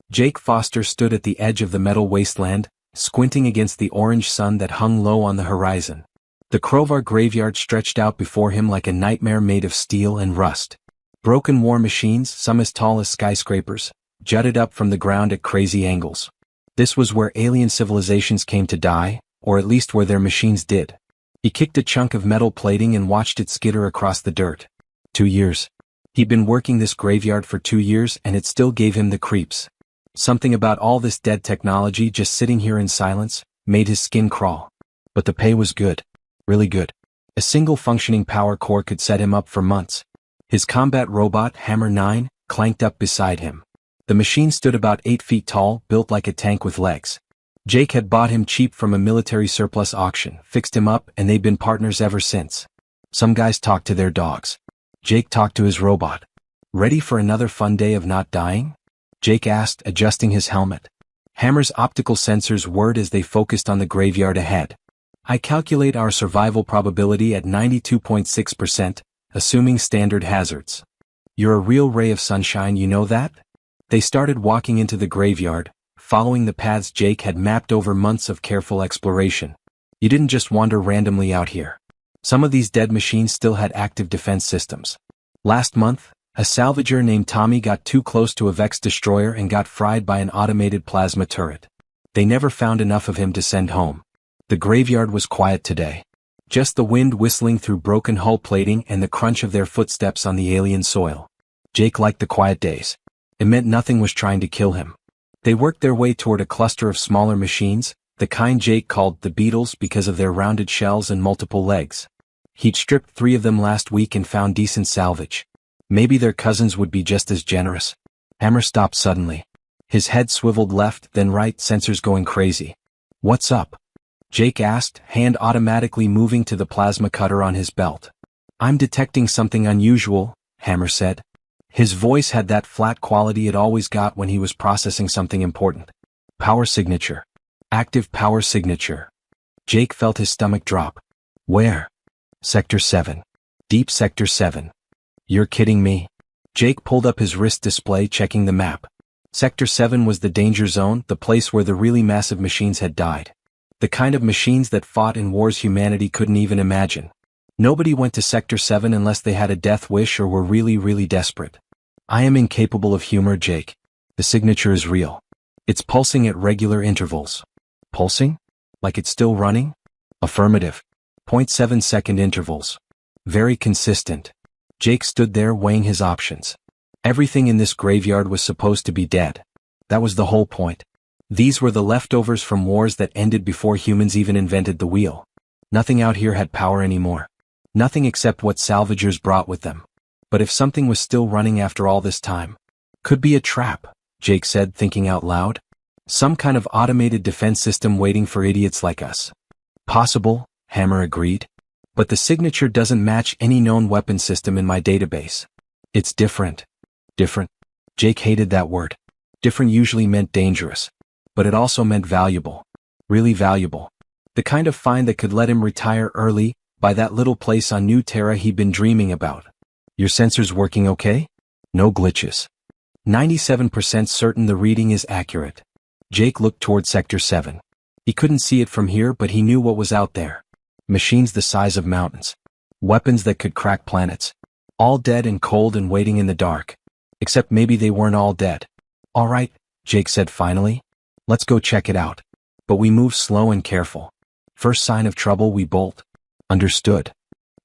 Jake Foster stood at the edge of the metal wasteland, squinting against the orange sun that hung low on the horizon. The Krovar graveyard stretched out before him like a nightmare made of steel and rust. Broken war machines, some as tall as skyscrapers, jutted up from the ground at crazy angles. This was where alien civilizations came to die, or at least where their machines did. He kicked a chunk of metal plating and watched it skitter across the dirt. 2 years. He'd been working this graveyard for 2 years and it still gave him the creeps. Something about all this dead technology just sitting here in silence made his skin crawl. But the pay was good. Really good. A single functioning power core could set him up for months. His combat robot, Hammer 9, clanked up beside him. The machine stood about 8 feet tall, built like a tank with legs. Jake had bought him cheap from a military surplus auction, fixed him up, and they'd been partners ever since. Some guys talk to their dogs. Jake talked to his robot. Ready for another fun day of not dying? Jake asked, adjusting his helmet. Hammer's optical sensors whirred as they focused on the graveyard ahead. I calculate our survival probability at 92.6%, assuming standard hazards. You're a real ray of sunshine, you know that? They started walking into the graveyard, following the paths Jake had mapped over months of careful exploration. You didn't just wander randomly out here. Some of these dead machines still had active defense systems. Last month, a salvager named Tommy got too close to a Vex destroyer and got fried by an automated plasma turret. They never found enough of him to send home. The graveyard was quiet today. Just the wind whistling through broken hull plating and the crunch of their footsteps on the alien soil. Jake liked the quiet days. It meant nothing was trying to kill him. They worked their way toward a cluster of smaller machines, the kind Jake called the Beetles because of their rounded shells and multiple legs. He'd stripped 3 of them last week and found decent salvage. Maybe their cousins would be just as generous. Hammer stopped suddenly. His head swiveled left, then right, sensors going crazy. What's up? Jake asked, hand automatically moving to the plasma cutter on his belt. I'm detecting something unusual, Hammer said. His voice had that flat quality it always got when he was processing something important. Power signature. Active power signature. Jake felt his stomach drop. Where? Sector 7. Deep Sector 7. You're kidding me? Jake pulled up his wrist display, checking the map. Sector 7 was the danger zone, the place where the really massive machines had died. The kind of machines that fought in wars humanity couldn't even imagine. Nobody went to Sector 7 unless they had a death wish or were really, really desperate. I am incapable of humor, Jake. The signature is real. It's pulsing at regular intervals. Pulsing? Like it's still running? Affirmative. 0.7-second intervals. Very consistent. Jake stood there weighing his options. Everything in this graveyard was supposed to be dead. That was the whole point. These were the leftovers from wars that ended before humans even invented the wheel. Nothing out here had power anymore. Nothing except what salvagers brought with them. But if something was still running after all this time, could be a trap, Jake said, thinking out loud. Some kind of automated defense system waiting for idiots like us. Possible, Hammer agreed. But the signature doesn't match any known weapon system in my database. It's different. Different. Jake hated that word. Different usually meant dangerous. But it also meant valuable. Really valuable. The kind of find that could let him retire early, by that little place on New Terra he'd been dreaming about. Your sensors working okay? No glitches. 97% certain the reading is accurate. Jake looked toward Sector 7. He couldn't see it from here, but he knew what was out there. Machines the size of mountains. Weapons that could crack planets. All dead and cold and waiting in the dark. Except maybe they weren't all dead. All right, Jake said finally. Let's go check it out. But we move slow and careful. First sign of trouble we bolt. Understood.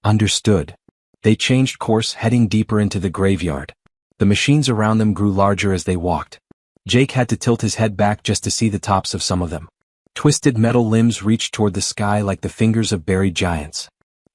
Understood. They changed course, heading deeper into the graveyard. The machines around them grew larger as they walked. Jake had to tilt his head back just to see the tops of some of them. Twisted metal limbs reached toward the sky like the fingers of buried giants.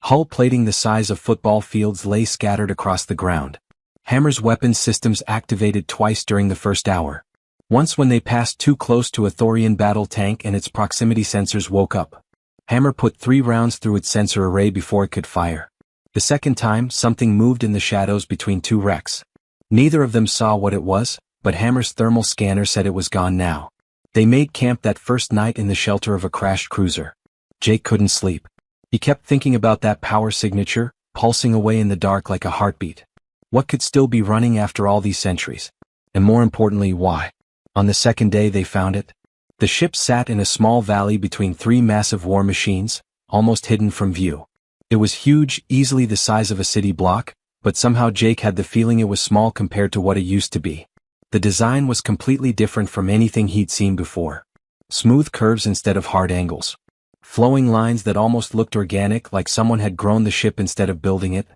Hull plating the size of football fields lay scattered across the ground. Hammer's weapons systems activated twice during the first hour. Once when they passed too close to a Thorian battle tank and its proximity sensors woke up. Hammer put 3 rounds through its sensor array before it could fire. The second time, something moved in the shadows between 2 wrecks. Neither of them saw what it was, but Hammer's thermal scanner said it was gone now. They made camp that first night in the shelter of a crashed cruiser. Jake couldn't sleep. He kept thinking about that power signature, pulsing away in the dark like a heartbeat. What could still be running after all these centuries? And more importantly, why? On the second day they found it. The ship sat in a small valley between three massive war machines, almost hidden from view. It was huge, easily the size of a city block, but somehow Jake had the feeling it was small compared to what it used to be. The design was completely different from anything he'd seen before. Smooth curves instead of hard angles. Flowing lines that almost looked organic, like someone had grown the ship instead of building it.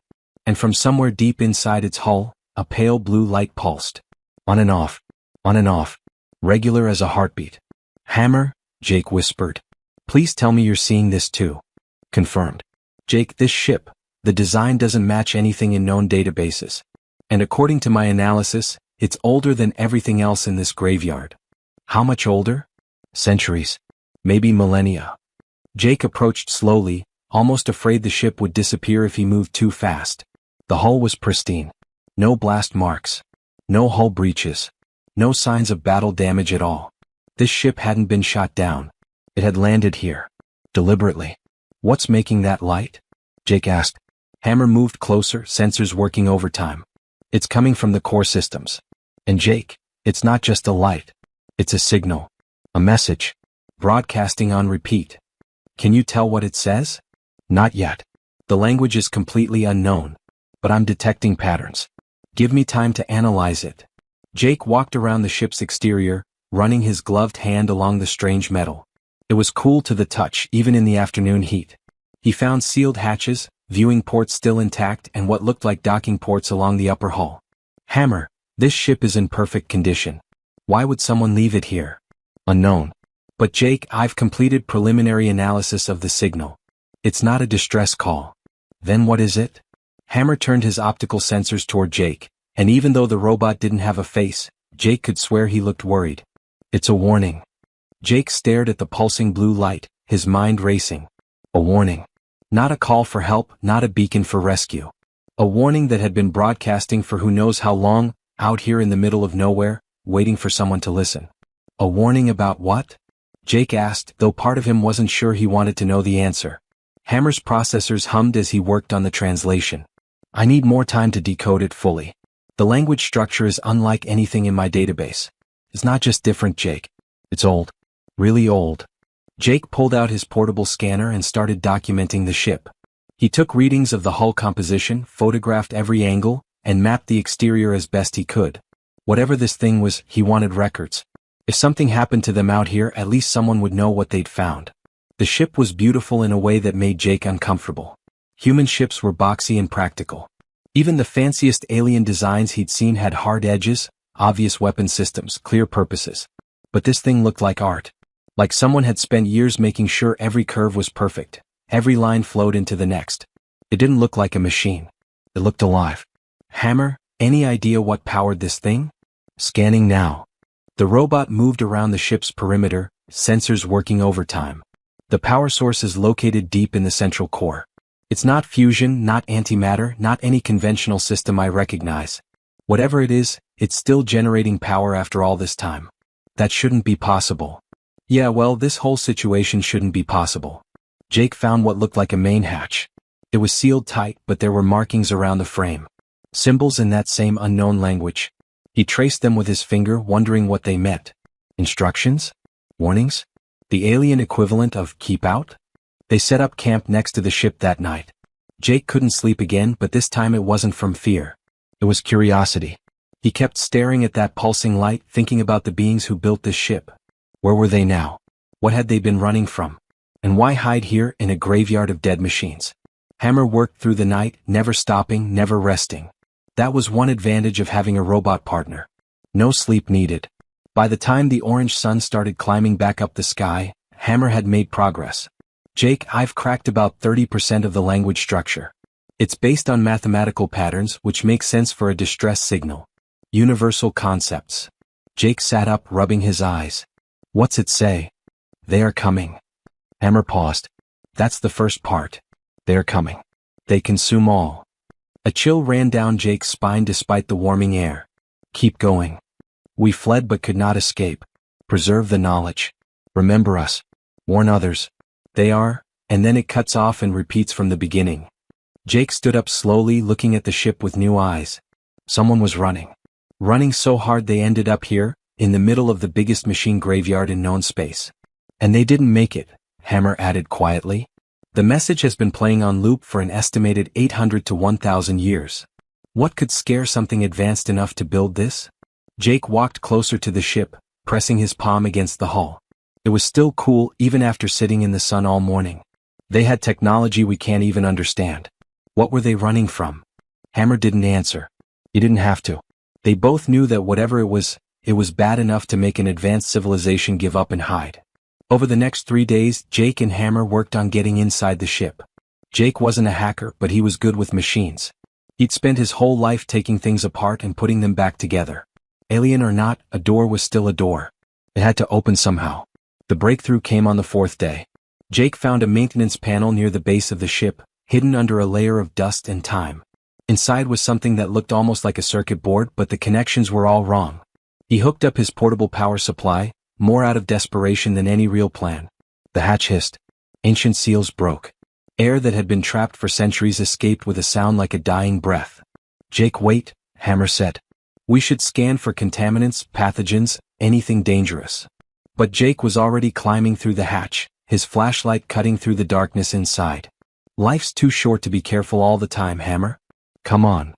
And from somewhere deep inside its hull, a pale blue light pulsed. On and off. On and off. Regular as a heartbeat. Hammer, Jake whispered. Please tell me you're seeing this too. Confirmed. Jake, this ship, the design doesn't match anything in known databases. And according to my analysis, it's older than everything else in this graveyard. How much older? Centuries. Maybe millennia. Jake approached slowly, almost afraid the ship would disappear if he moved too fast. The hull was pristine. No blast marks. No hull breaches. No signs of battle damage at all. This ship hadn't been shot down. It had landed here. Deliberately. What's making that light? Jake asked. Hammer moved closer, sensors working overtime. It's coming from the core systems. And Jake, it's not just a light. It's a signal. A message. Broadcasting on repeat. Can you tell what it says? Not yet. The language is completely unknown. But I'm detecting patterns. Give me time to analyze it. Jake walked around the ship's exterior, running his gloved hand along the strange metal. It was cool to the touch, even in the afternoon heat. He found sealed hatches, viewing ports still intact, and what looked like docking ports along the upper hull. Hammer, this ship is in perfect condition. Why would someone leave it here? Unknown. But Jake, I've completed preliminary analysis of the signal. It's not a distress call. Then what is it? Hammer turned his optical sensors toward Jake, and even though the robot didn't have a face, Jake could swear he looked worried. It's a warning. Jake stared at the pulsing blue light, his mind racing. A warning. Not a call for help, not a beacon for rescue. A warning that had been broadcasting for who knows how long, out here in the middle of nowhere, waiting for someone to listen. A warning about what? Jake asked, though part of him wasn't sure he wanted to know the answer. Hammer's processors hummed as he worked on the translation. I need more time to decode it fully. The language structure is unlike anything in my database. It's not just different, Jake. It's old. Really old. Jake pulled out his portable scanner and started documenting the ship. He took readings of the hull composition, photographed every angle, and mapped the exterior as best he could. Whatever this thing was, he wanted records. If something happened to them out here, at least someone would know what they'd found. The ship was beautiful in a way that made Jake uncomfortable. Human ships were boxy and practical. Even the fanciest alien designs he'd seen had hard edges, obvious weapon systems, clear purposes. But this thing looked like art. Like someone had spent years making sure every curve was perfect, every line flowed into the next. It didn't look like a machine. It looked alive. Hammer, any idea what powered this thing? Scanning now. The robot moved around the ship's perimeter, sensors working overtime. The power source is located deep in the central core. It's not fusion, not antimatter, not any conventional system I recognize. Whatever it is, it's still generating power after all this time. That shouldn't be possible. Yeah, well, this whole situation shouldn't be possible. Jake found what looked like a main hatch. It was sealed tight, but there were markings around the frame. Symbols in that same unknown language. He traced them with his finger, wondering what they meant. Instructions? Warnings? The alien equivalent of keep out? They set up camp next to the ship that night. Jake couldn't sleep again, but this time it wasn't from fear. It was curiosity. He kept staring at that pulsing light, thinking about the beings who built this ship. Where were they now? What had they been running from? And why hide here in a graveyard of dead machines? Hammer worked through the night, never stopping, never resting. That was one advantage of having a robot partner. No sleep needed. By the time the orange sun started climbing back up the sky, Hammer had made progress. Jake, I've cracked about 30% of the language structure. It's based on mathematical patterns which make sense for a distress signal. Universal concepts. Jake sat up, rubbing his eyes. What's it say? They are coming. Hammer paused. That's the first part. They're coming. They consume all. A chill ran down Jake's spine despite the warming air. Keep going. We fled but could not escape. Preserve the knowledge. Remember us. Warn others. They are, and then it cuts off and repeats from the beginning. Jake stood up slowly, looking at the ship with new eyes. Someone was running. Running so hard they ended up here, in the middle of the biggest machine graveyard in known space. And they didn't make it, Hammer added quietly. The message has been playing on loop for an estimated 800 to 1,000 years. What could scare something advanced enough to build this? Jake walked closer to the ship, pressing his palm against the hull. It was still cool even after sitting in the sun all morning. They had technology we can't even understand. What were they running from? Hammer didn't answer. He didn't have to. They both knew that whatever it was bad enough to make an advanced civilization give up and hide. Over the next 3 days, Jake and Hammer worked on getting inside the ship. Jake wasn't a hacker, but he was good with machines. He'd spent his whole life taking things apart and putting them back together. Alien or not, a door was still a door. It had to open somehow. The breakthrough came on the 4th day. Jake found a maintenance panel near the base of the ship, hidden under a layer of dust and time. Inside was something that looked almost like a circuit board, but the connections were all wrong. He hooked up his portable power supply, more out of desperation than any real plan. The hatch hissed. Ancient seals broke. Air that had been trapped for centuries escaped with a sound like a dying breath. Jake, wait, Hammer said. We should scan for contaminants, pathogens, anything dangerous. But Jake was already climbing through the hatch, his flashlight cutting through the darkness inside. Life's too short to be careful all the time, Hammer. Come on.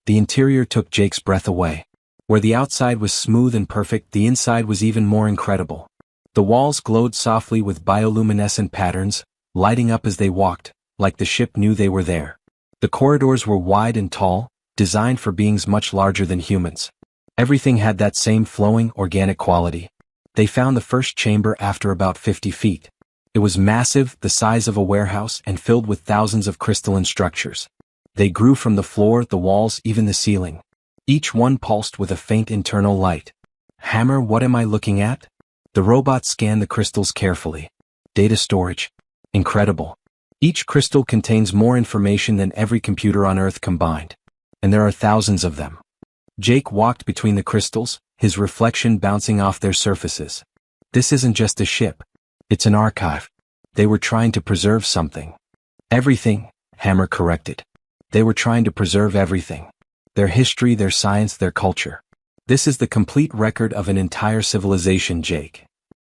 The interior took Jake's breath away. Where the outside was smooth and perfect, the inside was even more incredible. The walls glowed softly with bioluminescent patterns, lighting up as they walked, like the ship knew they were there. The corridors were wide and tall, designed for beings much larger than humans. Everything had that same flowing, organic quality. They found the first chamber after about 50 feet. It was massive, the size of a warehouse, and filled with thousands of crystalline structures. They grew from the floor, the walls, even the ceiling. Each one pulsed with a faint internal light. Hammer, what am I looking at? The robot scanned the crystals carefully. Data storage. Incredible. Each crystal contains more information than every computer on Earth combined. And there are thousands of them. Jake walked between the crystals, his reflection bouncing off their surfaces. This isn't just a ship. It's an archive. They were trying to preserve something. Everything, Hammer corrected. They were trying to preserve everything. Their history, their science, their culture. This is the complete record of an entire civilization, Jake.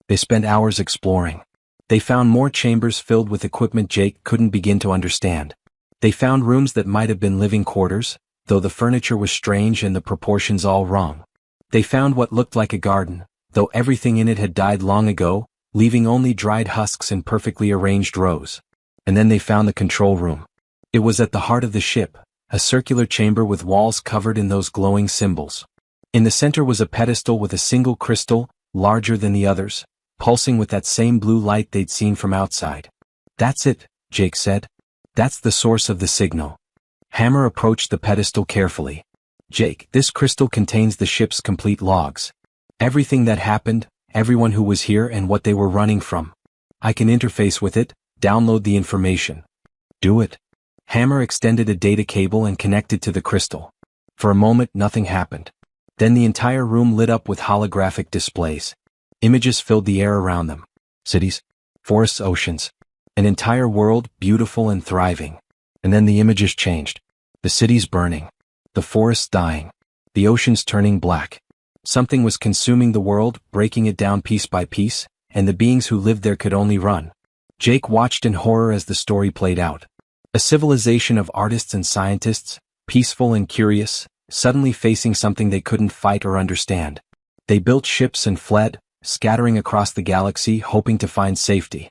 They spent hours exploring. They found more chambers filled with equipment Jake couldn't begin to understand. They found rooms that might have been living quarters, though the furniture was strange and the proportions all wrong. They found what looked like a garden, though everything in it had died long ago, leaving only dried husks in perfectly arranged rows. And then they found the control room. It was at the heart of the ship, a circular chamber with walls covered in those glowing symbols. In the center was a pedestal with a single crystal, larger than the others, pulsing with that same blue light they'd seen from outside. That's it, Jake said. That's the source of the signal. Hammer approached the pedestal carefully. Jake, this crystal contains the ship's complete logs. Everything that happened, everyone who was here and what they were running from. I can interface with it, download the information. Do it. Hammer extended a data cable and connected to the crystal. For a moment, nothing happened. Then the entire room lit up with holographic displays. Images filled the air around them. Cities, forests, oceans. An entire world, beautiful and thriving. And then the images changed. The cities burning. The forests dying. The oceans turning black. Something was consuming the world, breaking it down piece by piece, and the beings who lived there could only run. Jake watched in horror as the story played out. A civilization of artists and scientists, peaceful and curious, suddenly facing something they couldn't fight or understand. They built ships and fled, scattering across the galaxy, hoping to find safety.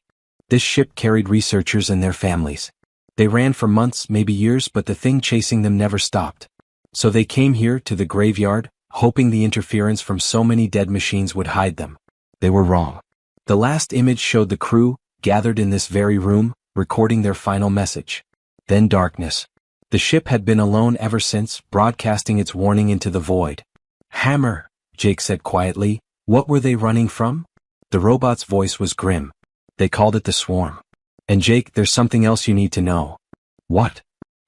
This ship carried researchers and their families. They ran for months, maybe years, but the thing chasing them never stopped. So they came here to the graveyard, hoping the interference from so many dead machines would hide them. They were wrong. The last image showed the crew, gathered in this very room, recording their final message. Then darkness. The ship had been alone ever since, broadcasting its warning into the void. Hammer, Jake said quietly, what were they running from? The robot's voice was grim. They called it the swarm. And Jake, there's something else you need to know. What?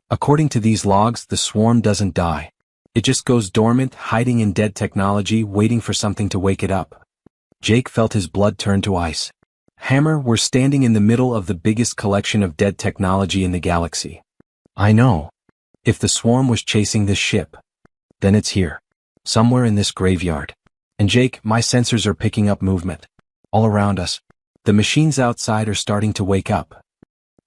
According to these logs, the swarm doesn't die. It just goes dormant, hiding in dead technology, waiting for something to wake it up. Jake felt his blood turn to ice. Hammer, we're standing in the middle of the biggest collection of dead technology in the galaxy. I know. If the swarm was chasing this ship, then it's here. Somewhere in this graveyard. And Jake, my sensors are picking up movement. All around us. The machines outside are starting to wake up.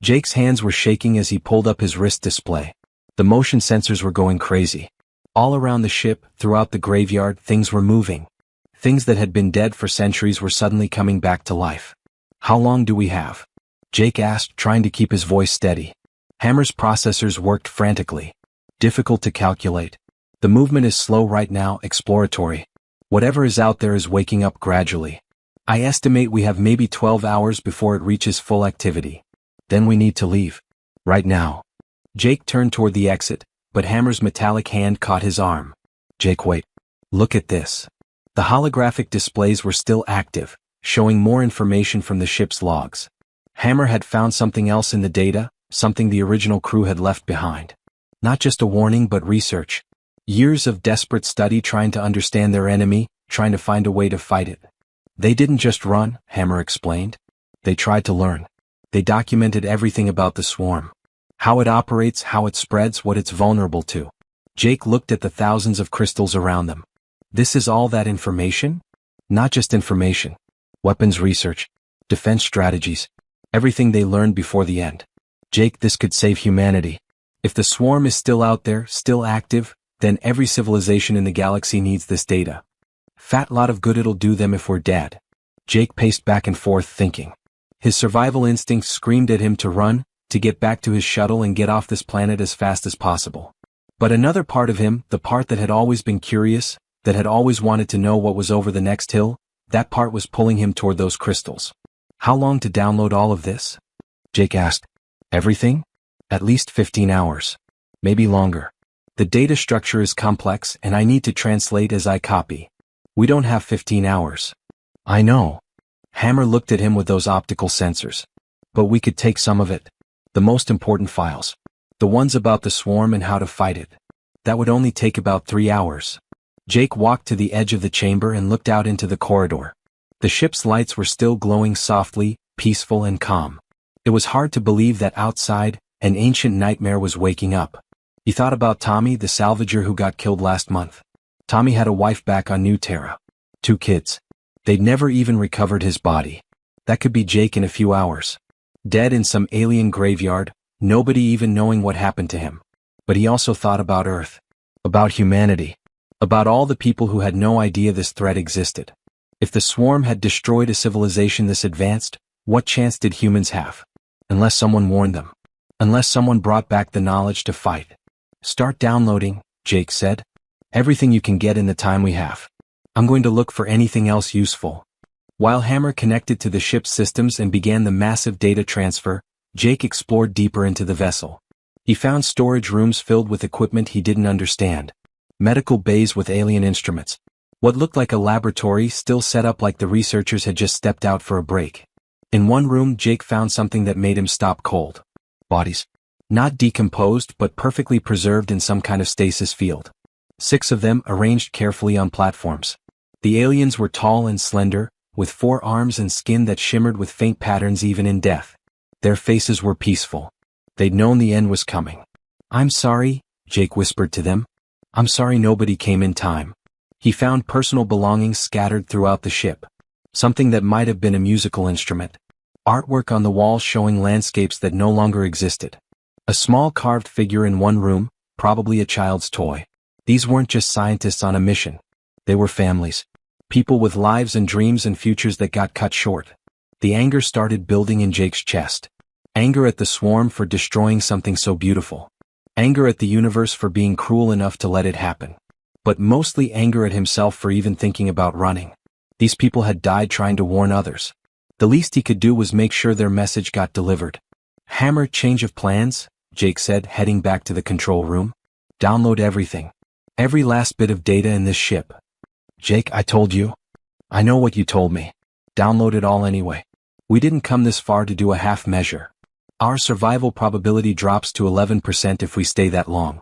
Jake's hands were shaking as he pulled up his wrist display. The motion sensors were going crazy. All around the ship, throughout the graveyard, things were moving. Things that had been dead for centuries were suddenly coming back to life. How long do we have? Jake asked, trying to keep his voice steady. Hammer's processors worked frantically. Difficult to calculate. The movement is slow right now, exploratory. Whatever is out there is waking up gradually. I estimate we have maybe 12 hours before it reaches full activity. Then we need to leave. Right now. Jake turned toward the exit, but Hammer's metallic hand caught his arm. Jake, wait. Look at this. The holographic displays were still active, showing more information from the ship's logs. Hammer had found something else in the data, something the original crew had left behind. Not just a warning but research. Years of desperate study trying to understand their enemy, trying to find a way to fight it. They didn't just run, Hammer explained. They tried to learn. They documented everything about the swarm. How it operates, how it spreads, what it's vulnerable to. Jake looked at the thousands of crystals around them. This is all that information? Not just information. Weapons research. Defense strategies. Everything they learned before the end. Jake, this could save humanity. If the swarm is still out there, still active, then every civilization in the galaxy needs this data. Fat lot of good it'll do them if we're dead. Jake paced back and forth thinking. His survival instincts screamed at him to run, to get back to his shuttle and get off this planet as fast as possible. But another part of him, the part that had always been curious, that had always wanted to know what was over the next hill, that part was pulling him toward those crystals. How long to download all of this? Jake asked. Everything? At least 15 hours. Maybe longer. The data structure is complex and I need to translate as I copy. We don't have 15 hours. I know. Hammer looked at him with those optical sensors. But we could take some of it. The most important files. The ones about the swarm and how to fight it. That would only take about 3 hours. Jake walked to the edge of the chamber and looked out into the corridor. The ship's lights were still glowing softly, peaceful and calm. It was hard to believe that outside, an ancient nightmare was waking up. He thought about Tommy, the salvager who got killed last month. Tommy had a wife back on New Terra. 2 kids. They'd never even recovered his body. That could be Jake in a few hours. Dead in some alien graveyard, nobody even knowing what happened to him. But he also thought about Earth. About humanity. About all the people who had no idea this threat existed. If the swarm had destroyed a civilization this advanced, what chance did humans have? Unless someone warned them. Unless someone brought back the knowledge to fight. Start downloading, Jake said. Everything you can get in the time we have. I'm going to look for anything else useful. While Hammer connected to the ship's systems and began the massive data transfer, Jake explored deeper into the vessel. He found storage rooms filled with equipment he didn't understand. Medical bays with alien instruments. What looked like a laboratory still set up like the researchers had just stepped out for a break. In one room, Jake found something that made him stop cold. Bodies. Not decomposed but perfectly preserved in some kind of stasis field. 6 of them arranged carefully on platforms. The aliens were tall and slender, with 4 arms and skin that shimmered with faint patterns even in death. Their faces were peaceful. They'd known the end was coming. I'm sorry, Jake whispered to them. I'm sorry nobody came in time. He found personal belongings scattered throughout the ship. Something that might have been a musical instrument. Artwork on the walls showing landscapes that no longer existed. A small carved figure in one room, probably a child's toy. These weren't just scientists on a mission. They were families. People with lives and dreams and futures that got cut short. The anger started building in Jake's chest. Anger at the swarm for destroying something so beautiful. Anger at the universe for being cruel enough to let it happen. But mostly anger at himself for even thinking about running. These people had died trying to warn others. The least he could do was make sure their message got delivered. Hammer, change of plans, Jake said, heading back to the control room. Download everything. Every last bit of data in this ship. Jake, I told you. I know what you told me. Download it all anyway. We didn't come this far to do a half measure. Our survival probability drops to 11% if we stay that long.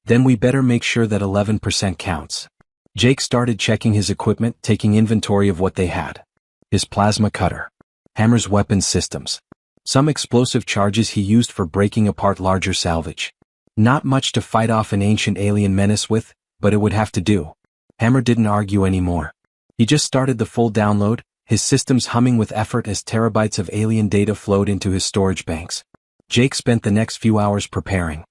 Then we better make sure that 11% counts. Jake started checking his equipment, taking inventory of what they had. His plasma cutter. Hammer's weapons systems. Some explosive charges he used for breaking apart larger salvage. Not much to fight off an ancient alien menace with, but it would have to do. Hammer didn't argue anymore. He just started the full download, his systems humming with effort as terabytes of alien data flowed into his storage banks. Jake spent the next few hours preparing.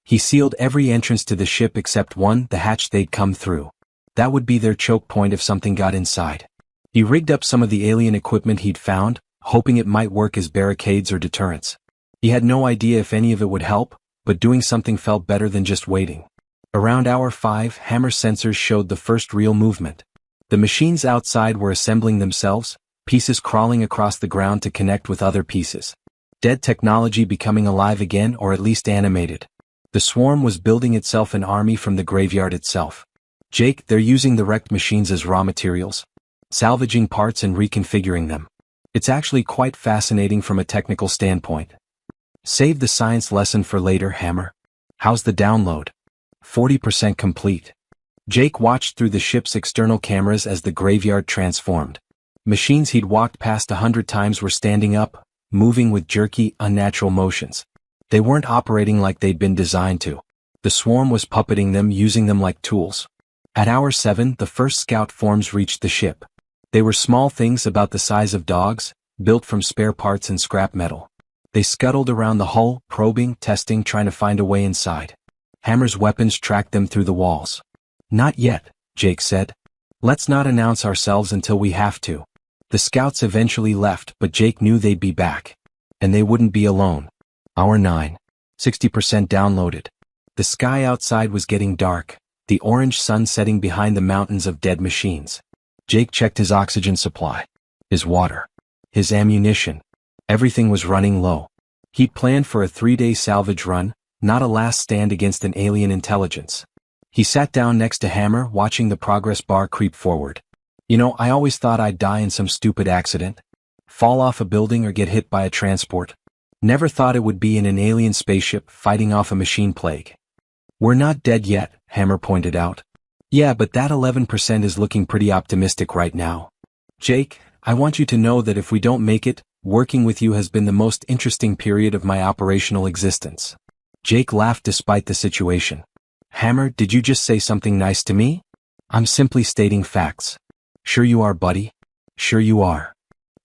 He sealed every entrance to the ship except one, the hatch they'd come through. That would be their choke point if something got inside. He rigged up some of the alien equipment he'd found, hoping it might work as barricades or deterrents. He had no idea if any of it would help, but doing something felt better than just waiting. Around hour 5, Hammer sensors showed the first real movement. The machines outside were assembling themselves, pieces crawling across the ground to connect with other pieces. Dead technology becoming alive again, or at least animated. The swarm was building itself an army from the graveyard itself. Jake, they're using the wrecked machines as raw materials, salvaging parts and reconfiguring them. It's actually quite fascinating from a technical standpoint. Save the science lesson for later, Hammer. How's the download? 40% complete. Jake watched through the ship's external cameras as the graveyard transformed. Machines he'd walked past 100 times were standing up, moving with jerky, unnatural motions. They weren't operating like they'd been designed to. The swarm was puppeting them, using them like tools. At hour 7, the first scout forms reached the ship. They were small things about the size of dogs, built from spare parts and scrap metal. They scuttled around the hull, probing, testing, trying to find a way inside. Hammer's weapons tracked them through the walls. Not yet, Jake said. Let's not announce ourselves until we have to. The scouts eventually left, but Jake knew they'd be back. And they wouldn't be alone. Hour 9. 60% downloaded. The sky outside was getting dark, the orange sun setting behind the mountains of dead machines. Jake checked his oxygen supply, his water, his ammunition. Everything was running low. He'd planned for a 3-day salvage run, not a last stand against an alien intelligence. He sat down next to Hammer, watching the progress bar creep forward. You know, I always thought I'd die in some stupid accident. Fall off a building or get hit by a transport. Never thought it would be in an alien spaceship fighting off a machine plague. We're not dead yet, Hammer pointed out. Yeah, but that 11% is looking pretty optimistic right now. Jake, I want you to know that if we don't make it, working with you has been the most interesting period of my operational existence. Jake laughed despite the situation. Hammer, did you just say something nice to me? I'm simply stating facts. Sure you are, buddy. Sure you are.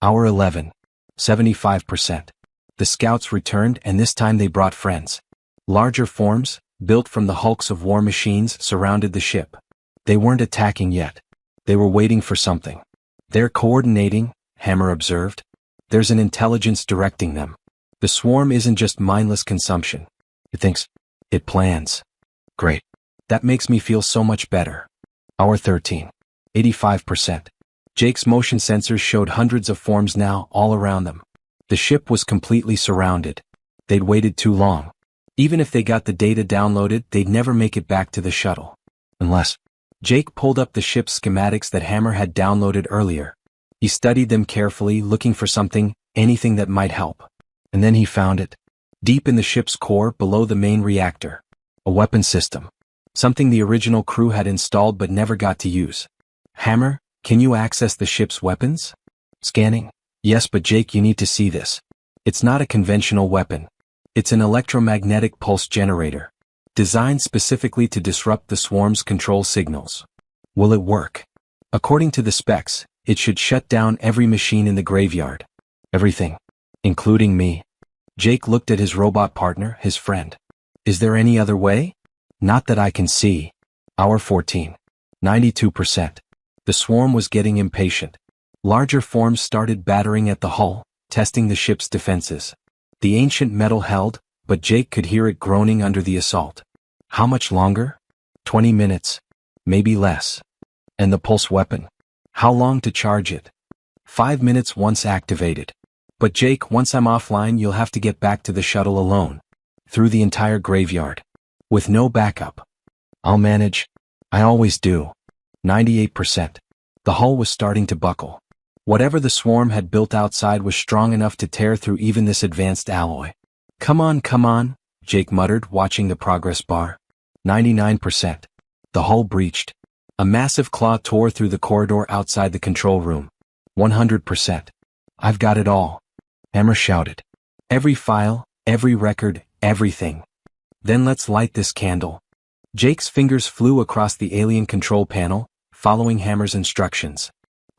Hour 11. 75%. The scouts returned, and this time they brought friends. Larger forms, built from the hulks of war machines, surrounded the ship. They weren't attacking yet. They were waiting for something. They're coordinating, Hammer observed. There's an intelligence directing them. The swarm isn't just mindless consumption. It thinks. It plans. Great. That makes me feel so much better. Hour 13. 85%. Jake's motion sensors showed hundreds of forms now, all around them. The ship was completely surrounded. They'd waited too long. Even if they got the data downloaded, they'd never make it back to the shuttle. Unless. Jake pulled up the ship's schematics that Hammer had downloaded earlier. He studied them carefully, looking for something, anything that might help. And then he found it. Deep in the ship's core, below the main reactor. A weapon system. Something the original crew had installed but never got to use. Hammer, can you access the ship's weapons? Scanning. Yes, but Jake, you need to see this. It's not a conventional weapon. It's an electromagnetic pulse generator. Designed specifically to disrupt the swarm's control signals. Will it work? According to the specs, it should shut down every machine in the graveyard. Everything. Including me. Jake looked at his robot partner, his friend. Is there any other way? Not that I can see. Hour 14. 92%. The swarm was getting impatient. Larger forms started battering at the hull, testing the ship's defenses. The ancient metal held, but Jake could hear it groaning under the assault. How much longer? 20 minutes. Maybe less. And the pulse weapon? How long to charge it? 5 minutes once activated. But Jake, once I'm offline, you'll have to get back to the shuttle alone. Through the entire graveyard. With no backup. I'll manage. I always do. 98%. The hull was starting to buckle. Whatever the swarm had built outside was strong enough to tear through even this advanced alloy. Come on, Jake muttered, watching the progress bar. 99%. The hull breached. A massive claw tore through the corridor outside the control room. 100%. I've got it all. Hammer shouted. Every file, every record, everything. Then let's light this candle. Jake's fingers flew across the alien control panel, following Hammer's instructions.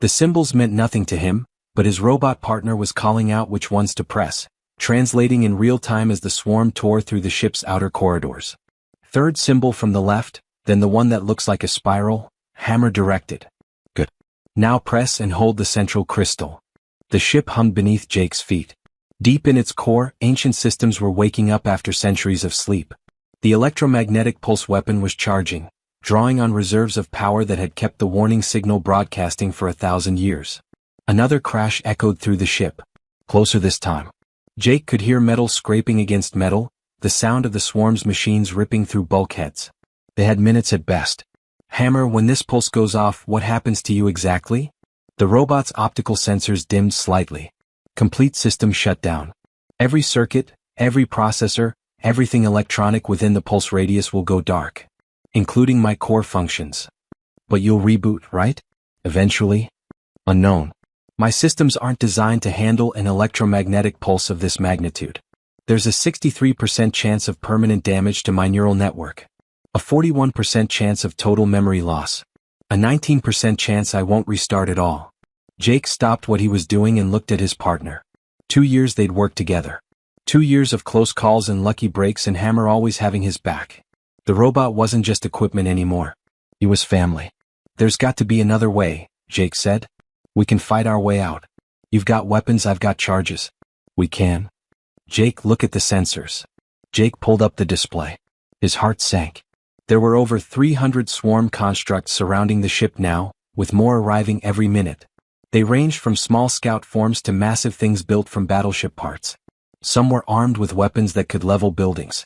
The symbols meant nothing to him, but his robot partner was calling out which ones to press, translating in real time as the swarm tore through the ship's outer corridors. Third symbol from the left, then the one that looks like a spiral, Hammer directed. Good. Now press and hold the central crystal. The ship hummed beneath Jake's feet. Deep in its core, ancient systems were waking up after centuries of sleep. The electromagnetic pulse weapon was charging, drawing on reserves of power that had kept the warning signal broadcasting for 1,000 years. Another crash echoed through the ship. Closer this time. Jake could hear metal scraping against metal, the sound of the swarm's machines ripping through bulkheads. They had minutes at best. Hammer, when this pulse goes off, what happens to you exactly? The robot's optical sensors dimmed slightly. Complete system shut down. Every circuit, every processor, everything electronic within the pulse radius will go dark. Including my core functions. But you'll reboot, right? Eventually? Unknown. My systems aren't designed to handle an electromagnetic pulse of this magnitude. There's a 63% chance of permanent damage to my neural network. A 41% chance of total memory loss. A 19% chance I won't restart at all. Jake stopped what he was doing and looked at his partner. 2 years they'd worked together. 2 years of close calls and lucky breaks, and Hammer always having his back. The robot wasn't just equipment anymore. He was family. There's got to be another way, Jake said. We can fight our way out. You've got weapons, I've got charges. We can. Jake, look at the sensors. Jake pulled up the display. His heart sank. There were over 300 swarm constructs surrounding the ship now, with more arriving every minute. They ranged from small scout forms to massive things built from battleship parts. Some were armed with weapons that could level buildings.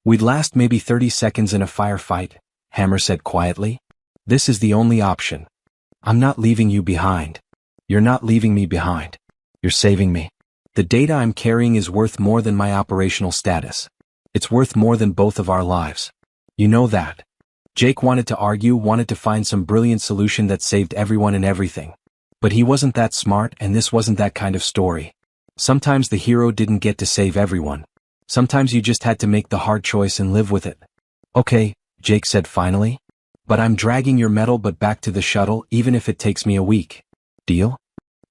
We'd last maybe 30 seconds in a firefight, Hammer said quietly. This is the only option. I'm not leaving you behind. You're not leaving me behind. You're saving me. The data I'm carrying is worth more than my operational status. It's worth more than both of our lives. You know that. Jake wanted to argue, wanted to find some brilliant solution that saved everyone and everything. But he wasn't that smart, and this wasn't that kind of story. Sometimes the hero didn't get to save everyone. Sometimes you just had to make the hard choice and live with it. Okay, Jake said finally. But I'm dragging your metal butt back to the shuttle even if it takes me a week. Deal?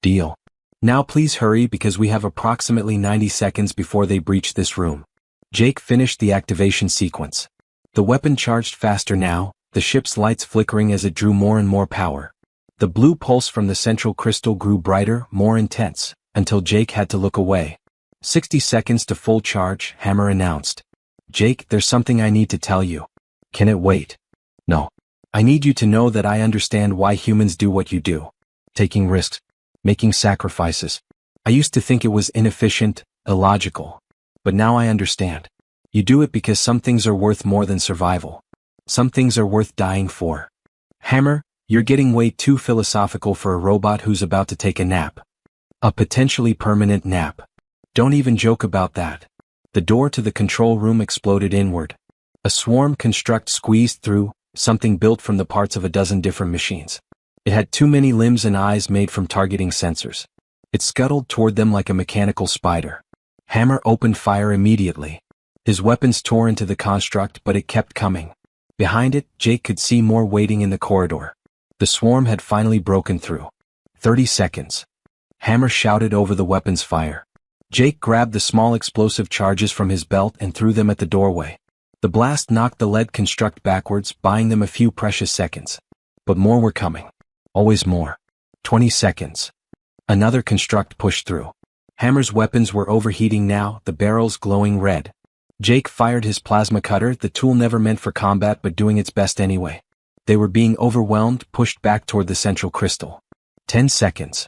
Deal. Now please hurry because we have approximately 90 seconds before they breach this room. Jake finished the activation sequence. The weapon charged faster now, the ship's lights flickering as it drew more and more power. The blue pulse from the central crystal grew brighter, more intense, until Jake had to look away. 60 seconds to full charge, Hammer announced. Jake, there's something I need to tell you. Can it wait? No. I need you to know that I understand why humans do what you do. Taking risks. Making sacrifices. I used to think it was inefficient, illogical. But now I understand. You do it because some things are worth more than survival. Some things are worth dying for. Hammer, you're getting way too philosophical for a robot who's about to take a nap. A potentially permanent nap. Don't even joke about that. The door to the control room exploded inward. A swarm construct squeezed through, something built from the parts of a dozen different machines. It had too many limbs and eyes made from targeting sensors. It scuttled toward them like a mechanical spider. Hammer opened fire immediately. His weapons tore into the construct, but it kept coming. Behind it, Jake could see more waiting in the corridor. The swarm had finally broken through. 30 seconds. Hammer shouted over the weapon's fire. Jake grabbed the small explosive charges from his belt and threw them at the doorway. The blast knocked the lead construct backwards, buying them a few precious seconds. But more were coming. Always more. 20 seconds. Another construct pushed through. Hammer's weapons were overheating now, the barrels glowing red. Jake fired his plasma cutter, the tool never meant for combat but doing its best anyway. They were being overwhelmed, pushed back toward the central crystal. 10 seconds.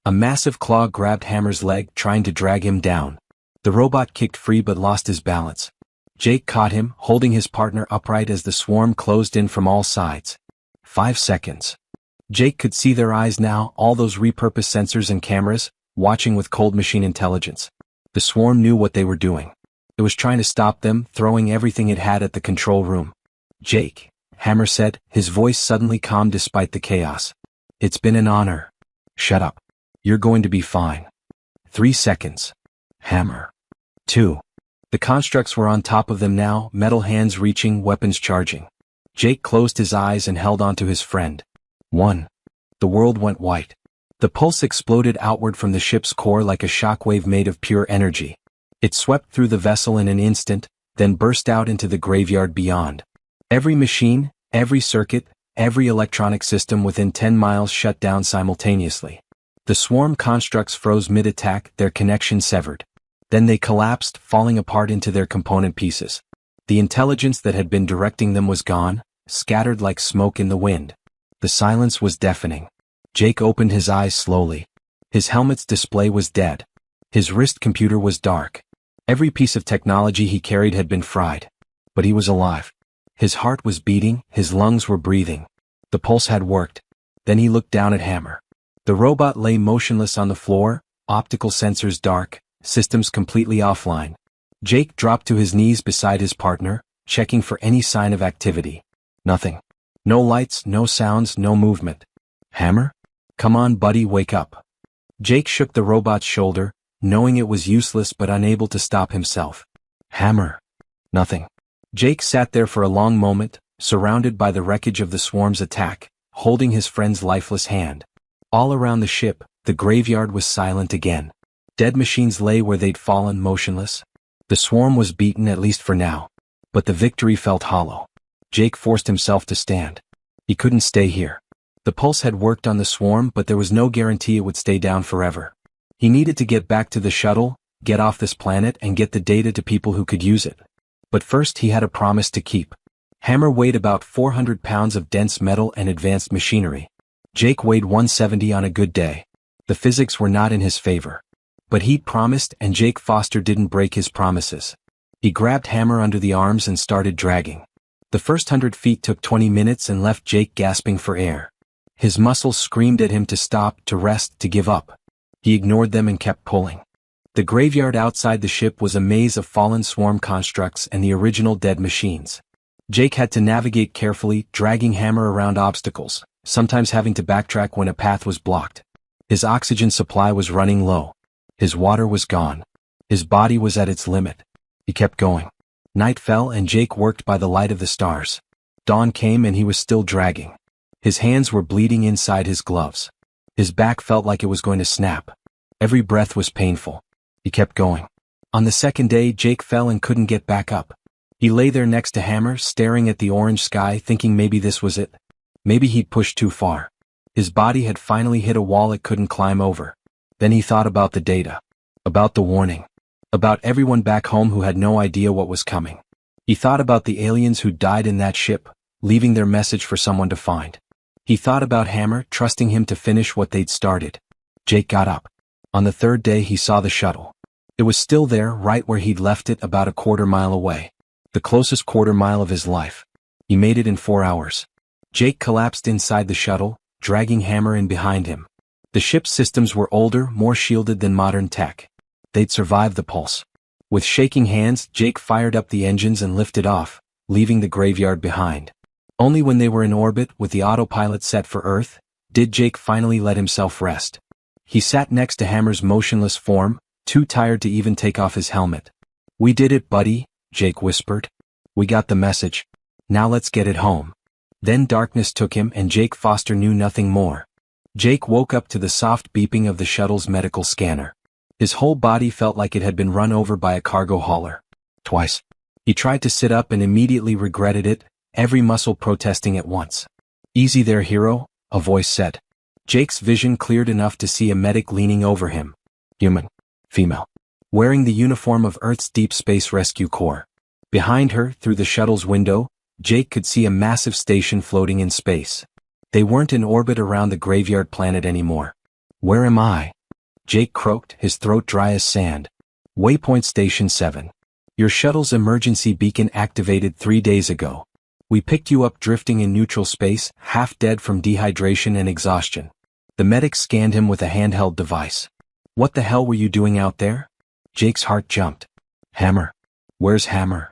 A massive claw grabbed Hammer's leg, trying to drag him down. The robot kicked free but lost his balance. Jake caught him, holding his partner upright as the swarm closed in from all sides. 5 seconds. Jake could see their eyes now, all those repurposed sensors and cameras, watching with cold machine intelligence. The swarm knew what they were doing. It was trying to stop them, throwing everything it had at the control room. Jake, Hammer said, his voice suddenly calm despite the chaos. It's been an honor. Shut up. You're going to be fine. 3 seconds. Hammer. 2. The constructs were on top of them now, metal hands reaching, weapons charging. Jake closed his eyes and held on to his friend. 1. The world went white. The pulse exploded outward from the ship's core like a shockwave made of pure energy. It swept through the vessel in an instant, then burst out into the graveyard beyond. Every machine, every circuit, every electronic system within 10 miles shut down simultaneously. The swarm constructs froze mid-attack, their connection severed. Then they collapsed, falling apart into their component pieces. The intelligence that had been directing them was gone, scattered like smoke in the wind. The silence was deafening. Jake opened his eyes slowly. His helmet's display was dead. His wrist computer was dark. Every piece of technology he carried had been fried. But he was alive. His heart was beating, his lungs were breathing. The pulse had worked. Then he looked down at Hammer. The robot lay motionless on the floor, optical sensors dark, systems completely offline. Jake dropped to his knees beside his partner, checking for any sign of activity. Nothing. No lights, no sounds, no movement. Hammer? Come on, buddy, wake up. Jake shook the robot's shoulder, knowing it was useless but unable to stop himself. Hammer. Nothing. Jake sat there for a long moment, surrounded by the wreckage of the swarm's attack, holding his friend's lifeless hand. All around the ship, the graveyard was silent again. Dead machines lay where they'd fallen motionless. The swarm was beaten, at least for now. But the victory felt hollow. Jake forced himself to stand. He couldn't stay here. The pulse had worked on the swarm, but there was no guarantee it would stay down forever. He needed to get back to the shuttle, get off this planet, and get the data to people who could use it. But first he had a promise to keep. Hammer weighed about 400 pounds of dense metal and advanced machinery. Jake weighed 170 on a good day. The physics were not in his favor. But he'd promised, and Jake Foster didn't break his promises. He grabbed Hammer under the arms and started dragging. The first 100 feet took 20 minutes and left Jake gasping for air. His muscles screamed at him to stop, to rest, to give up. He ignored them and kept pulling. The graveyard outside the ship was a maze of fallen swarm constructs and the original dead machines. Jake had to navigate carefully, dragging Hammer around obstacles, sometimes having to backtrack when a path was blocked. His oxygen supply was running low. His water was gone. His body was at its limit. He kept going. Night fell and Jake worked by the light of the stars. Dawn came and he was still dragging. His hands were bleeding inside his gloves. His back felt like it was going to snap. Every breath was painful. He kept going. On the second day, Jake fell and couldn't get back up. He lay there next to Hammer, staring at the orange sky, thinking maybe this was it. Maybe he'd pushed too far. His body had finally hit a wall it couldn't climb over. Then he thought about the data. About the warning. About everyone back home who had no idea what was coming. He thought about the aliens who died in that ship, leaving their message for someone to find. He thought about Hammer, trusting him to finish what they'd started. Jake got up. On the third day he saw the shuttle. It was still there, right where he'd left it, about a quarter-mile away. The closest quarter-mile of his life. He made it in 4 hours. Jake collapsed inside the shuttle, dragging Hammer in behind him. The ship's systems were older, more shielded than modern tech. They'd survived the pulse. With shaking hands, Jake fired up the engines and lifted off, leaving the graveyard behind. Only when they were in orbit, with the autopilot set for Earth, did Jake finally let himself rest. He sat next to Hammer's motionless form, too tired to even take off his helmet. "We did it, buddy," Jake whispered. "We got the message. Now let's get it home." Then darkness took him and Jake Foster knew nothing more. Jake woke up to the soft beeping of the shuttle's medical scanner. His whole body felt like it had been run over by a cargo hauler. Twice. He tried to sit up and immediately regretted it, every muscle protesting at once. "Easy there, hero," a voice said. Jake's vision cleared enough to see a medic leaning over him. Human. Female. Wearing the uniform of Earth's Deep Space Rescue Corps. Behind her, through the shuttle's window, Jake could see a massive station floating in space. They weren't in orbit around the graveyard planet anymore. "Where am I?" Jake croaked, his throat dry as sand. "Waypoint Station 7. Your shuttle's emergency beacon activated 3 days ago. We picked you up drifting in neutral space, half dead from dehydration and exhaustion." The medic scanned him with a handheld device. "What the hell were you doing out there?" Jake's heart jumped. "Hammer. Where's Hammer?"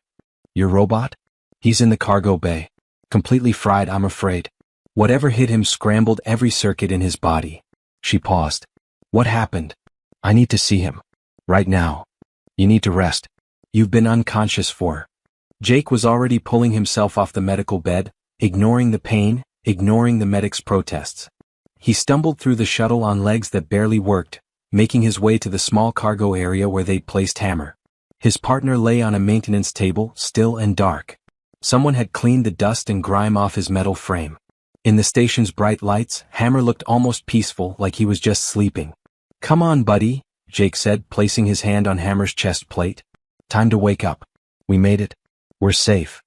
"Your robot?" "He's in the cargo bay. Completely fried, I'm afraid." Whatever hit him scrambled every circuit in his body. She paused. "What happened?" "I need to see him. Right now." "You need to rest. You've been unconscious for..." Jake was already pulling himself off the medical bed, ignoring the pain, ignoring the medic's protests. He stumbled through the shuttle on legs that barely worked, making his way to the small cargo area where they'd placed Hammer. His partner lay on a maintenance table, still and dark. Someone had cleaned the dust and grime off his metal frame. In the station's bright lights, Hammer looked almost peaceful, like he was just sleeping. "Come on, buddy," Jake said, placing his hand on Hammer's chest plate. "Time to wake up. We made it. We're safe."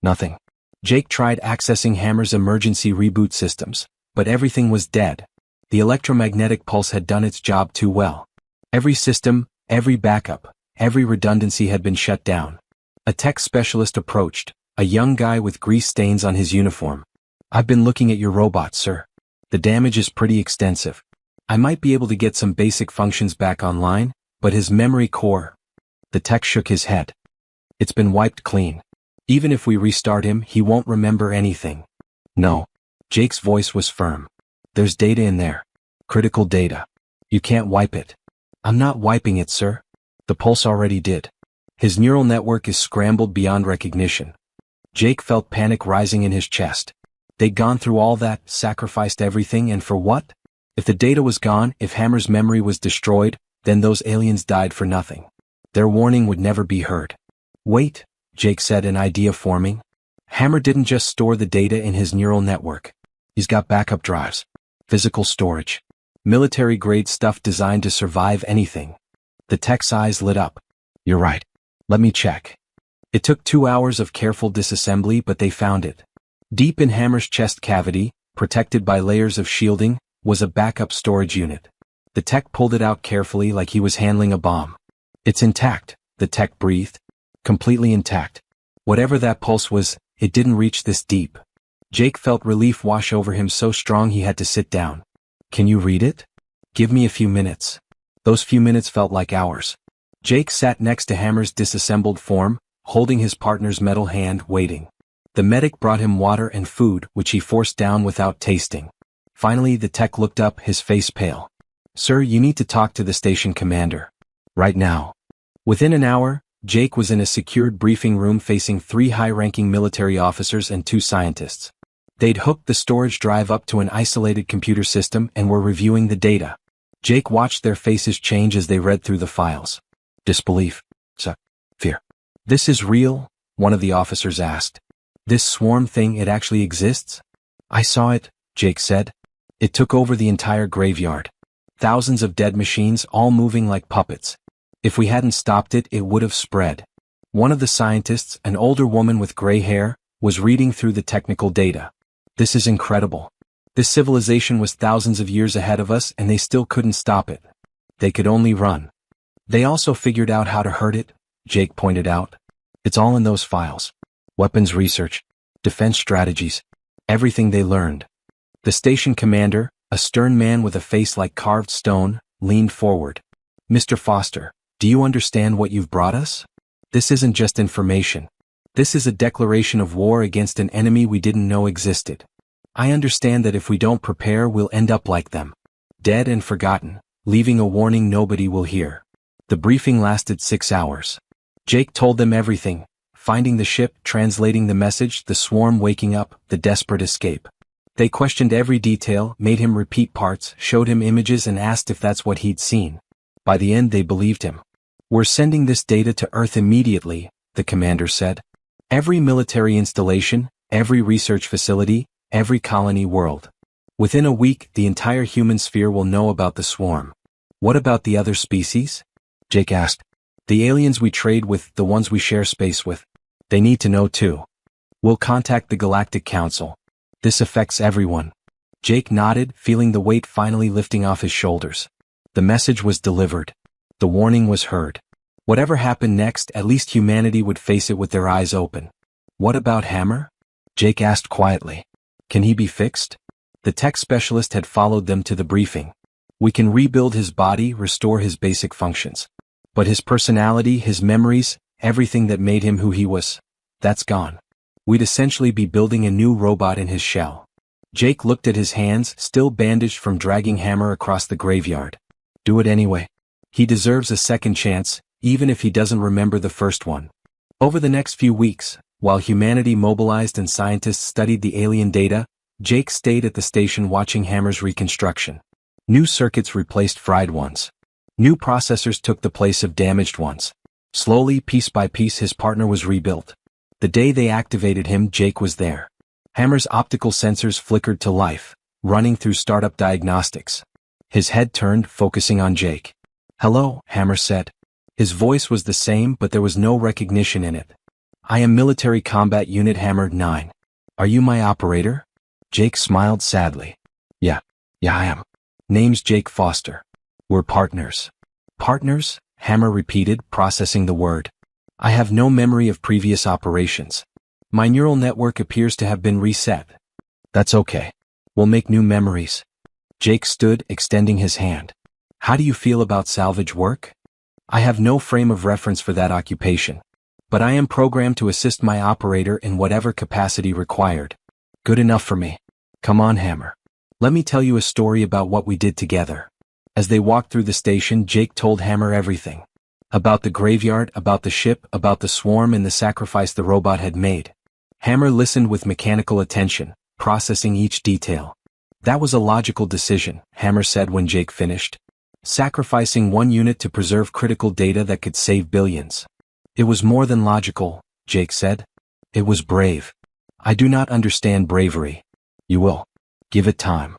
Nothing. Jake tried accessing Hammer's emergency reboot systems, but everything was dead. The electromagnetic pulse had done its job too well. Every system, every backup, every redundancy had been shut down. A tech specialist approached, a young guy with grease stains on his uniform. "I've been looking at your robot, sir. The damage is pretty extensive. I might be able to get some basic functions back online, but his memory core..." The tech shook his head. "It's been wiped clean. Even if we restart him, he won't remember anything." "No." Jake's voice was firm. "There's data in there. Critical data. You can't wipe it." "I'm not wiping it, sir. The pulse already did. His neural network is scrambled beyond recognition." Jake felt panic rising in his chest. They'd gone through all that, sacrificed everything, and for what? If the data was gone, if Hammer's memory was destroyed, then those aliens died for nothing. Their warning would never be heard. "Wait," Jake said, an idea forming. "Hammer didn't just store the data in his neural network. He's got backup drives. Physical storage. Military-grade stuff designed to survive anything." The tech's eyes lit up. "You're right. Let me check." It took 2 hours of careful disassembly, but they found it. Deep in Hammer's chest cavity, protected by layers of shielding, was a backup storage unit. The tech pulled it out carefully like he was handling a bomb. "It's intact," the tech breathed. "Completely intact. Whatever that pulse was, it didn't reach this deep." Jake felt relief wash over him so strong he had to sit down. "Can you read it?" "Give me a few minutes." Those few minutes felt like hours. Jake sat next to Hammer's disassembled form, holding his partner's metal hand, waiting. The medic brought him water and food, which he forced down without tasting. Finally, the tech looked up, his face pale. "Sir, you need to talk to the station commander. Right now." Within an hour, Jake was in a secured briefing room facing 3 high-ranking military officers and 2 scientists. They'd hooked the storage drive up to an isolated computer system and were reviewing the data. Jake watched their faces change as they read through the files. "Disbelief. Fear." "This is real?" one of the officers asked. "This swarm thing, it actually exists?" "I saw it," Jake said. "It took over the entire graveyard. Thousands of dead machines all moving like puppets. If we hadn't stopped it, it would have spread." One of the scientists, an older woman with gray hair, was reading through the technical data. "This is incredible. This civilization was thousands of years ahead of us and they still couldn't stop it. They could only run. They also figured out how to hurt it," Jake pointed out. "It's all in those files. Weapons research, defense strategies, everything they learned." The station commander, a stern man with a face like carved stone, leaned forward. "Mr. Foster, do you understand what you've brought us? This isn't just information. This is a declaration of war against an enemy we didn't know existed. I understand that if we don't prepare, we'll end up like them. Dead and forgotten, leaving a warning nobody will hear." The briefing lasted 6 hours. Jake told them everything: finding the ship, translating the message, the swarm waking up, the desperate escape. They questioned every detail, made him repeat parts, showed him images and asked if that's what he'd seen. By the end they believed him. "We're sending this data to Earth immediately," the commander said. "Every military installation, every research facility, every colony world. Within a week, the entire human sphere will know about the swarm." "What about the other species?" Jake asked. "The aliens we trade with, the ones we share space with. They need to know too. We'll contact the Galactic Council. This affects everyone." Jake nodded, feeling the weight finally lifting off his shoulders. The message was delivered. The warning was heard. Whatever happened next, at least humanity would face it with their eyes open. "What about Hammer?" Jake asked quietly. "Can he be fixed?" The tech specialist had followed them to the briefing. "We can rebuild his body, restore his basic functions. But his personality, his memories, everything that made him who he was, that's gone. We'd essentially be building a new robot in his shell." Jake looked at his hands, still bandaged from dragging Hammer across the graveyard. "Do it anyway. He deserves a second chance, even if he doesn't remember the first one." Over the next few weeks, while humanity mobilized and scientists studied the alien data, Jake stayed at the station watching Hammer's reconstruction. New circuits replaced fried ones. New processors took the place of damaged ones. Slowly, piece by piece, his partner was rebuilt. The day they activated him, Jake was there. Hammer's optical sensors flickered to life, running through startup diagnostics. His head turned, focusing on Jake. "Hello," Hammer said. His voice was the same, but there was no recognition in it. "I am Military Combat Unit Hammer 9. Are you my operator?" Jake smiled sadly. Yeah, I am. Name's Jake Foster. We're partners." "Partners?" Hammer repeated, processing the word. "I have no memory of previous operations. My neural network appears to have been reset." "That's okay. We'll make new memories." Jake stood, extending his hand. "How do you feel about salvage work?" "I have no frame of reference for that occupation. But I am programmed to assist my operator in whatever capacity required." "Good enough for me. Come on, Hammer. Let me tell you a story about what we did together." As they walked through the station, Jake told Hammer everything. About the graveyard, about the ship, about the swarm and the sacrifice the robot had made. Hammer listened with mechanical attention, processing each detail. "That was a logical decision," Hammer said when Jake finished. "Sacrificing one unit to preserve critical data that could save billions." "It was more than logical," Jake said. "It was brave. I do not understand bravery." "You will. Give it time."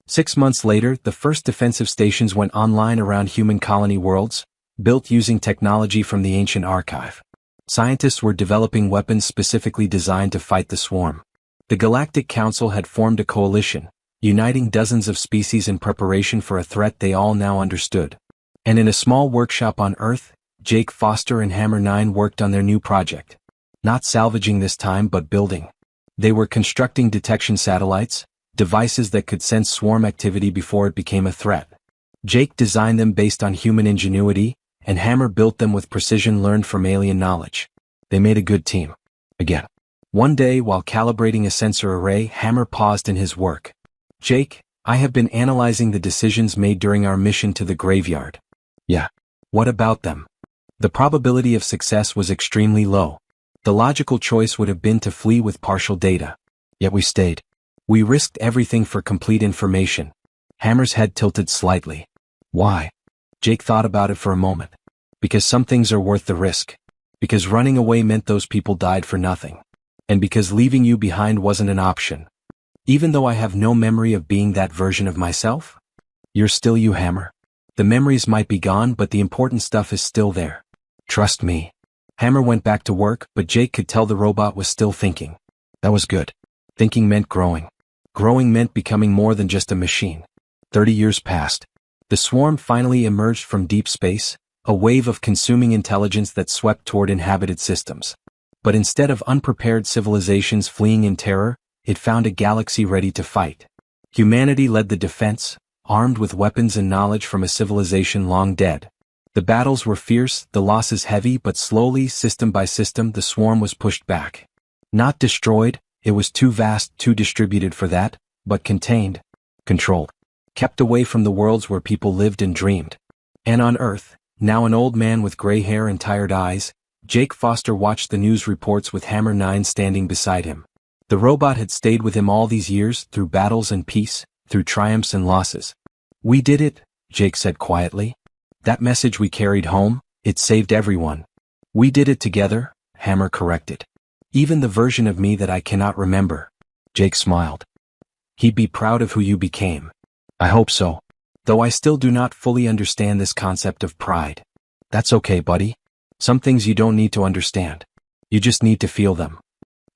6 months later, the first defensive stations went online around human colony worlds, built using technology from the ancient archive. Scientists were developing weapons specifically designed to fight the swarm. The Galactic Council had formed a coalition, uniting dozens of species in preparation for a threat they all now understood. And in a small workshop on Earth, Jake Foster and Hammer 9 worked on their new project. Not salvaging this time, but building. They were constructing detection satellites, devices that could sense swarm activity before it became a threat. Jake designed them based on human ingenuity, and Hammer built them with precision learned from alien knowledge. They made a good team. Again. One day, while calibrating a sensor array, Hammer paused in his work. "Jake, I have been analyzing the decisions made during our mission to the graveyard." "Yeah. What about them?" "The probability of success was extremely low. The logical choice would have been to flee with partial data. Yet we stayed. We risked everything for complete information." Hammer's head tilted slightly. "Why?" Jake thought about it for a moment. "Because some things are worth the risk. Because running away meant those people died for nothing. And because leaving you behind wasn't an option. Even though I have no memory of being that version of myself?" "You're still you, Hammer. The memories might be gone, but the important stuff is still there. Trust me." Hammer went back to work, but Jake could tell the robot was still thinking. That was good. Thinking meant growing. Growing meant becoming more than just a machine. 30 years passed. The swarm finally emerged from deep space, a wave of consuming intelligence that swept toward inhabited systems. But instead of unprepared civilizations fleeing in terror, it found a galaxy ready to fight. Humanity led the defense, armed with weapons and knowledge from a civilization long dead. The battles were fierce, the losses heavy, but slowly, system by system, the swarm was pushed back. Not destroyed, it was too vast, too distributed for that, but contained, controlled, kept away from the worlds where people lived and dreamed. And on Earth, now an old man with gray hair and tired eyes, Jake Foster watched the news reports with Hammer 9 standing beside him. The robot had stayed with him all these years, through battles and peace, through triumphs and losses. "We did it," Jake said quietly. "That message we carried home, it saved everyone." "We did it together," Hammer corrected. "Even the version of me that I cannot remember." Jake smiled. "He'd be proud of who you became." "I hope so. Though I still do not fully understand this concept of pride." "That's okay, buddy. Some things you don't need to understand. You just need to feel them."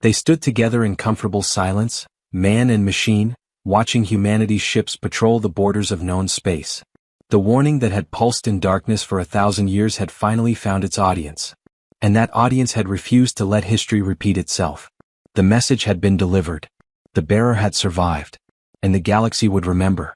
They stood together in comfortable silence, man and machine, watching humanity's ships patrol the borders of known space. The warning that had pulsed in darkness for 1,000 years had finally found its audience. And that audience had refused to let history repeat itself. The message had been delivered. The bearer had survived. And the galaxy would remember.